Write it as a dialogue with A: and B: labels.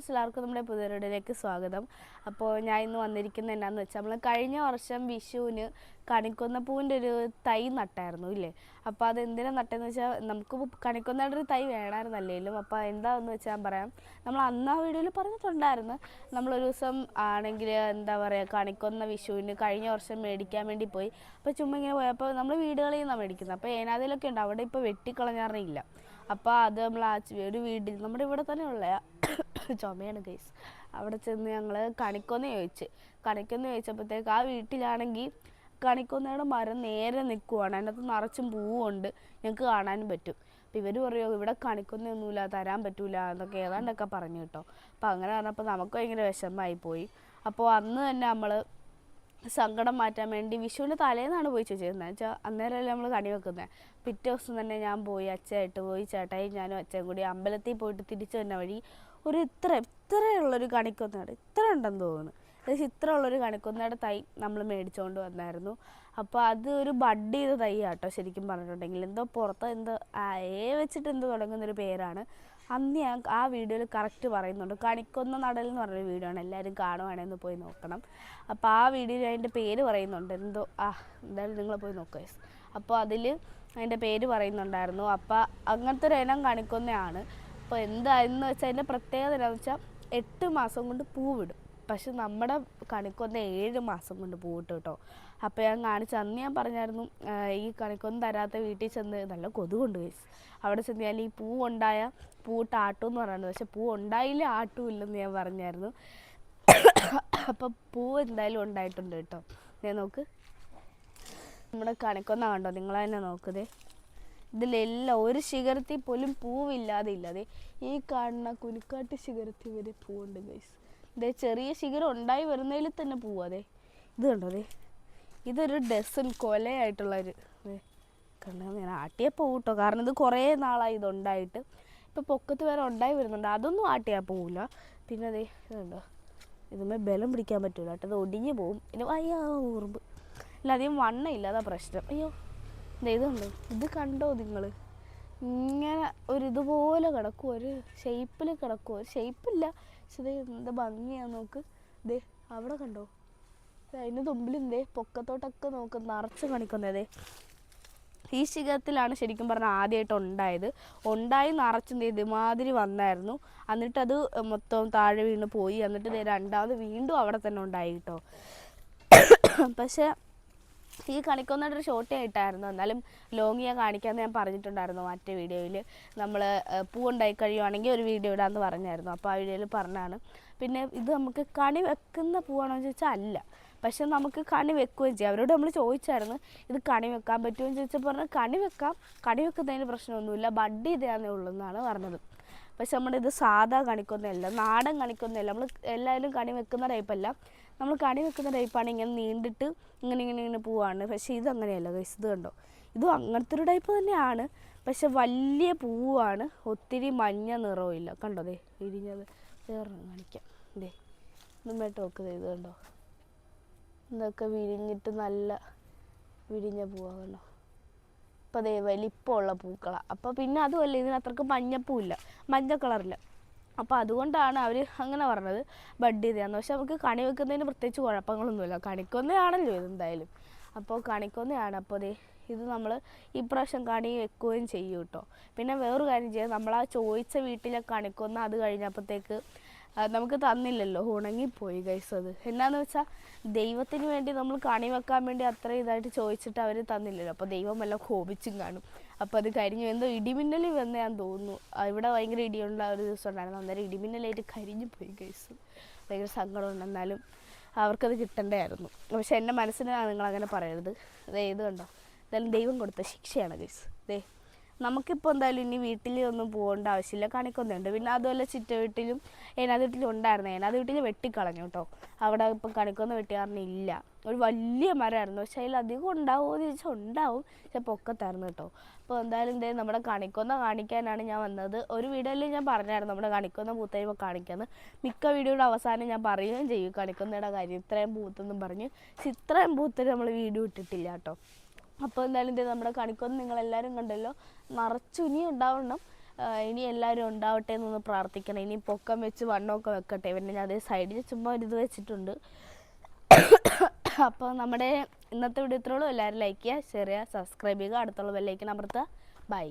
A: എല്ലാവർക്കും നമ്മുടെ പുതിയൊരിടയിലേക്ക് സ്വാഗതം. അപ്പോൾ ഞാൻ ഇന്ന് വന്നിരിക്കുന്നത് എന്നാന്ന് വെച്ചാൽ നമ്മൾ കഴിഞ്ഞ വർഷം വിഷുവിന് കണിക്കൊന്ന പൂവിൻ്റെ ഒരു തൈ നട്ടായിരുന്നു ഇല്ലേ. അപ്പോൾ അത് എന്തിനാണ് നട്ടതെന്ന് വെച്ചാൽ നമുക്ക് കണിക്കൊന്നയുടെ ഒരു തൈ വേണമായിരുന്നല്ലേലും. അപ്പോൾ എന്താണെന്ന് വെച്ചാൽ ഞാൻ പറയാം. നമ്മൾ അന്ന് ആ വീഡിയോയിൽ പറഞ്ഞിട്ടുണ്ടായിരുന്നു, നമ്മളൊരു ദിവസം ആണെങ്കിൽ എന്താ പറയുക കണിക്കൊന്ന വിഷുവിന് കഴിഞ്ഞ വർഷം മേടിക്കാൻ വേണ്ടി പോയി. അപ്പോൾ ചുമ്മാ ഇങ്ങനെ പോയപ്പോൾ നമ്മൾ വീടുകളിൽ നിന്നാണ് മേടിക്കുന്നത്. അപ്പോൾ ഏനാതിലൊക്കെ ഉണ്ട്, അവിടെ ഇപ്പോൾ വെട്ടിക്കളഞ്ഞാറില്ല. അപ്പോൾ അത് നമ്മൾ ഒരു വീട്ടിൽ നമ്മുടെ ഇവിടെ തന്നെ ഉള്ള ചുമയാണ് ഗൈസ്. അവിടെ ചെന്ന് ഞങ്ങൾ കണിക്കൊന്ന ചോദിച്ചപ്പോഴത്തേക്ക് ആ വീട്ടിലാണെങ്കിൽ കണിക്കൊന്നയുടെ മരം നേരെ നിൽക്കുവാണ്, അതിനകത്ത് നിറച്ചും പൂവുണ്ട്, ഞങ്ങൾക്ക് കാണാനും പറ്റും. അപ്പോൾ ഇവർ പറയുമോ ഇവിടെ കണിക്കൊന്നൊന്നുമില്ല, തരാൻ പറ്റൂല എന്നൊക്കെ ഏതാണ്ടൊക്കെ പറഞ്ഞു കേട്ടോ. അപ്പോൾ അങ്ങനെ പറഞ്ഞപ്പോൾ നമുക്ക് ഭയങ്കര വിഷമമായി പോയി. അപ്പോൾ അന്ന് തന്നെ നമ്മൾ സങ്കടം മാറ്റാൻ വേണ്ടി വിഷുവിൻ്റെ തലേന്നാണ് പോയി ചോദിച്ചിരുന്നത് വെച്ചാൽ അന്നേരമല്ലേ നമ്മൾ കണി വെക്കുന്നത്. പിറ്റേ ദിവസം തന്നെ ഞാൻ പോയി അച്ഛയായിട്ട് പോയി, ചേട്ടായി ഞാനും അച്ഛനും കൂടി അമ്പലത്തിൽ പോയിട്ട് തിരിച്ചു വന്ന വഴി ഒരു ഇത്രയുള്ളൊരു കണിക്കൊന്നയുടെ ഇത്ര ഉണ്ടെന്ന് തോന്നുന്നു. ഏകദേശം ഇത്ര ഉള്ളൊരു കണിക്കൊന്നയുടെ തൈ നമ്മൾ മേടിച്ചുകൊണ്ട് വന്നായിരുന്നു. അപ്പോൾ അത് ഒരു ബഡ് ചെയ്ത തൈ ആട്ടോ ശരിക്കും പറഞ്ഞിട്ടുണ്ടെങ്കിൽ. എന്തോ പുറത്ത് എന്തോ വെച്ചിട്ട് എന്തോ തുടങ്ങുന്നൊരു പേരാണ്. അന്ന് ഞാൻ ആ വീഡിയോയിൽ കറക്റ്റ് പറയുന്നുണ്ട്. കണിക്കൊന്ന നടൽ എന്ന് പറഞ്ഞൊരു വീഡിയോ ആണ്, എല്ലാവരും കാണുവാണെന്ന് പോയി നോക്കണം. അപ്പോൾ ആ വീഡിയോയിൽ അതിൻ്റെ പേര് പറയുന്നുണ്ട്, എന്തോ എന്തായാലും നിങ്ങൾ പോയി നോക്കുക. അപ്പോൾ അതിൽ അതിൻ്റെ പേര് പറയുന്നുണ്ടായിരുന്നു. അപ്പോൾ അങ്ങനത്തെ ഒരു ഇനം കണിക്കൊന്നയാണ്. അപ്പോൾ എന്തായെന്ന് വെച്ചാൽ അതിൻ്റെ പ്രത്യേകത എന്താണെന്ന് വെച്ചാൽ 8 മാസം കൊണ്ട് പൂവിടും. പക്ഷെ നമ്മുടെ കണിക്കൊന്ന 7 മാസം കൊണ്ട് പൂവിട്ടു കേട്ടോ. അപ്പോൾ ഞാൻ അന്ന് ഞാൻ പറഞ്ഞായിരുന്നു, ഈ കണിക്കൊന്ന തരാത്ത വീട്ടിൽ ചെന്ന് നല്ല കൊതുകൊണ്ട് ഗൈസ്. അവിടെ ചെന്ന് ഞാൻ ഈ പൂവുണ്ടായ പൂവിട്ട് ആട്ടുമെന്ന് പറയുന്നത്, പക്ഷെ പൂ ഉണ്ടായില്ല ആട്ടുമില്ലെന്ന് ഞാൻ പറഞ്ഞായിരുന്നു. അപ്പോൾ പൂവ് എന്തായാലും ഉണ്ടായിട്ടുണ്ട് കേട്ടോ. ഞാൻ നോക്ക്, നമ്മുടെ കണിക്കൊന്ന കണ്ടോ, നിങ്ങൾ തന്നെ നോക്കുന്നേ. ഇതിലെല്ലാം ഒരു ശിഖരത്തിൽ പോലും പൂവില്ലാതെ ഇല്ലാതെ ഈ കാണുന്ന കുനിക്കാട്ട് ശിഖരത്തിൽ വരെ പൂവുണ്ട് ഗൈസ്. ഇതേ ചെറിയ ശിഖരം ഉണ്ടായി വരുന്നതിൽ തന്നെ പൂവാതെ. ഇത് കണ്ടോ, അതെ ഇതൊരു ഡസൻ കൊലയായിട്ടുള്ളൊരു കണ്ടാൽ ഞാൻ ആട്ടിയാൽ പോവും കേട്ടോ. കാരണം ഇത് കുറേ നാളായി ഇതുണ്ടായിട്ട്. ഇപ്പോൾ പൊക്കത്ത് വരെ ഉണ്ടായി വരുന്നുണ്ട്, അതൊന്നും ആട്ടിയാൽ പോവില്ല. പിന്നെ അതെ ഇതുണ്ടോ, ഇതുമേ ബലം പിടിക്കാൻ പറ്റൂല കേട്ടോ, ഇത് ഒടിഞ്ഞു പോവും. പിന്നെ അയ്യോ ഉറുമ്പ് ഇല്ല, അധികം വണ്ണയില്ല, അതാ പ്രശ്നം. അയ്യോ ഇതുണ്ടോ, ഇത് കണ്ടോ നിങ്ങൾ, ഇങ്ങനെ ഇതുപോലെ കിടക്കും, ഒരു ഷേപ്പിൽ കിടക്കും. ഒരു ഷേപ്പില്ല, പക്ഷെ ഇത് എന്താ ഭംഗിയാന്ന് നോക്ക്. ദേ അവിടെ കണ്ടോ, അതിന് തുമ്പിലെന്തേ പൊക്കത്തോട്ടൊക്കെ നോക്ക് നിറച്ച് കാണിക്കുന്നതേ. ഈ ശിഖരത്തിലാണ് ശരിക്കും പറഞ്ഞാൽ ആദ്യമായിട്ട് ഉണ്ടായി നിറച്ചും ഇതുമാതിരി വന്നായിരുന്നു. എന്നിട്ടത് മൊത്തം താഴെ വീണ് പോയി. എന്നിട്ട് രണ്ടാമത് വീണ്ടും അവിടെ തന്നെ ഉണ്ടായി കേട്ടോ. പക്ഷേ ഈ കണിക്കൊന്നയുടെ ഒരു ഷോർട്ടേ ആയിട്ടായിരുന്നു, എന്നാലും ലോങ് ഞാൻ കാണിക്കാമെന്ന് ഞാൻ പറഞ്ഞിട്ടുണ്ടായിരുന്നു മറ്റേ വീഡിയോയിൽ. നമ്മൾ പൂവുണ്ടായി കഴിയുവാണെങ്കിൽ ഒരു വീഡിയോ ഇടാമെന്ന് പറഞ്ഞായിരുന്നു. അപ്പോൾ ആ വീഡിയോയിൽ പറഞ്ഞാണ്. പിന്നെ ഇത് നമുക്ക് കണി വെക്കുന്ന പൂവാണോ എന്ന് ചോദിച്ചാൽ അല്ല, പക്ഷെ നമുക്ക് കണി വെക്കുകയും ചെയ്യാം. അവരോട് നമ്മൾ ചോദിച്ചായിരുന്നു ഇത് കണി വെക്കാൻ പറ്റുമോ എന്ന് ചോദിച്ചാൽ പറഞ്ഞാൽ കണി വെക്കുന്നതിന് പ്രശ്നമൊന്നുമില്ല, ബഡ് ചെയ്തേ ഉള്ളൂ എന്നാണ് പറഞ്ഞത്. പക്ഷെ നമ്മുടെ ഇത് സാധാ കണിക്കൊന്നല്ല, നാടൻ കണിക്കൊന്നല്ല. നമ്മൾ എല്ലാവരും കണി വെക്കുന്ന ടൈപ്പല്ല, നമ്മൾ കണി വെക്കുന്ന ടൈപ്പാണ് ഇങ്ങനെ നീണ്ടിട്ട് ഇങ്ങനെ പൂവാണ്. പക്ഷേ ഇതങ്ങനെയല്ല ഗൈസ്. ഇത് കണ്ടോ, ഇതും അങ്ങനത്തെ ഒരു ടൈപ്പ് തന്നെയാണ്, പക്ഷെ വലിയ പൂവാണ്, ഒത്തിരി മഞ്ഞ നിറവും ഇല്ല. കണ്ടോ ദേ വിരിഞ്ഞത്, വേറെ കാണിക്കാം. ദേ ഇതുമായിട്ട് നോക്കുന്നത്, ഇത് കണ്ടോ, ഇതൊക്കെ വിരിഞ്ഞിട്ട് നല്ല വിരിഞ്ഞ പൂവാണ് കണ്ടോ. അപ്പോൾ അതേ വലിപ്പമുള്ള പൂക്കളാണ്. അപ്പോൾ പിന്നെ അതുമല്ല, ഇതിനത്രക്ക് മഞ്ഞപ്പൂവില്ല, മഞ്ഞ കളറില്ല. അപ്പോൾ അതുകൊണ്ടാണ് അവർ അങ്ങനെ പറഞ്ഞത് ബഡ് ചെയ്തതാന്ന്. പക്ഷെ നമുക്ക് കണി വെക്കുന്നതിന് പ്രത്യേകിച്ച് കുഴപ്പങ്ങളൊന്നുമില്ല, കണിക്കൊന്നയാണല്ലോ ഇതെന്തായാലും. അപ്പോൾ കണിക്കൊന്നയാണ്. അപ്പോൾ അതേ ഇത് നമ്മൾ ഇപ്രാവശ്യം കണി വെക്കുകയും ചെയ്യും കേട്ടോ. പിന്നെ വേറൊരു കാര്യം ചെയ്യാം, നമ്മളാ ചോദിച്ച വീട്ടിലെ കണിക്കൊന്ന അത് കഴിഞ്ഞപ്പോഴത്തേക്ക് നമുക്ക് തന്നില്ലല്ലോ, ഉണങ്ങിപ്പോയി ഗൈസ്. അത് എന്നാന്ന് വെച്ചാൽ ദൈവത്തിന് വേണ്ടി നമ്മൾ കണി വെക്കാൻ വേണ്ടി അത്ര ഇതായിട്ട് ചോദിച്ചിട്ട് അവർ തന്നില്ലല്ലോ. അപ്പോൾ ദൈവം എല്ലാം കോപിച്ചും കാണും. അപ്പോൾ അത് കരിഞ്ഞു, എന്തോ ഇടിമിന്നൽ വന്നതാന്ന് തോന്നുന്നു. ഇവിടെ ഭയങ്കര ഇടിയുള്ള ഒരു ദിവസം ഉണ്ടായിരുന്നു, അന്നേരം ഇടിമിന്നലായിട്ട് കരിഞ്ഞു പോയി ഗൈസ്. ഭയങ്കര സങ്കടമുണ്ട്, എന്നാലും അവർക്കത് കിട്ടേണ്ടതായിരുന്നു. പക്ഷെ എൻ്റെ മനസ്സിനാണ് നിങ്ങളങ്ങനെ പറയരുത്. ഇത് കണ്ടോ, എന്തായാലും ദൈവം കൊടുത്ത ശിക്ഷയാണ് ഗൈസ്. നമുക്കിപ്പോൾ എന്തായാലും ഇനി വീട്ടിലൊന്നും പോകേണ്ട ആവശ്യമില്ല, കണിക്കൊന്നുണ്ട്. പിന്നെ അതുപോലെ ചുറ്റ വീട്ടിലും ഏനാത് വീട്ടിലും ഉണ്ടായിരുന്നു, ഏനാത് വീട്ടിൽ വെട്ടിക്കളഞ്ഞു കേട്ടോ. അവിടെ ഇപ്പം കണിക്കൊന്ന വെട്ടിക്കാറിനില്ല. ഒരു വലിയ മരമായിരുന്നു, പക്ഷേ അതിലധികം ഉണ്ടാവുമോ എന്ന് ചോദിച്ചാൽ ഉണ്ടാവും, പക്ഷെ പൊക്കത്തായിരുന്നു കേട്ടോ. അപ്പോൾ എന്തായാലും നമ്മുടെ കണിക്കൊന്ന കാണിക്കാനാണ് ഞാൻ വന്നത്. ഒരു വീഡിയോയിൽ ഞാൻ പറഞ്ഞായിരുന്നു നമ്മുടെ കണിക്കൊന്ന പൂത്തഴിയുമ്പോൾ കാണിക്കാമെന്ന്. മിക്ക വീഡിയോയുടെ അവസാനം ഞാൻ പറയുകയും ചെയ്യും കണിക്കൊന്നയുടെ കാര്യം, ഇത്രയും പൂത്തെന്നും പറഞ്ഞ്. പക്ഷെ ഇത്രയും പൂത്തിന് നമ്മൾ വീഡിയോ ഇട്ടിട്ടില്ല കേട്ടോ. അപ്പോൾ എന്തായാലും നമ്മുടെ കണിക്കൊന്ന നിങ്ങളെല്ലാവരും കണ്ടല്ലോ, നിറച്ചുനി ഉണ്ടാവണം. ഇനി എല്ലാവരും ഉണ്ടാവട്ടെ എന്നൊന്ന് പ്രാർത്ഥിക്കണം. ഇനി പൊക്കം വെച്ച് വണ്ണമൊക്കെ വെക്കട്ടെ. പിന്നെ ഞാൻ അതേ സൈഡിൽ ചുമ്മാ ഒരു ഇത് വെച്ചിട്ടുണ്ട്. അപ്പോൾ നമ്മുടെ ഇന്നത്തെ വീഡിയോ ഇത്രയുള്ളൂ. എല്ലാവരും ലൈക്ക് ചെയ്യുക, ഷെയർ ചെയ്യുക, സബ്സ്ക്രൈബ് ചെയ്യുക, അടുത്തുള്ള ബെല്ലൈക്കൺ അമർത്തുക. ബൈ.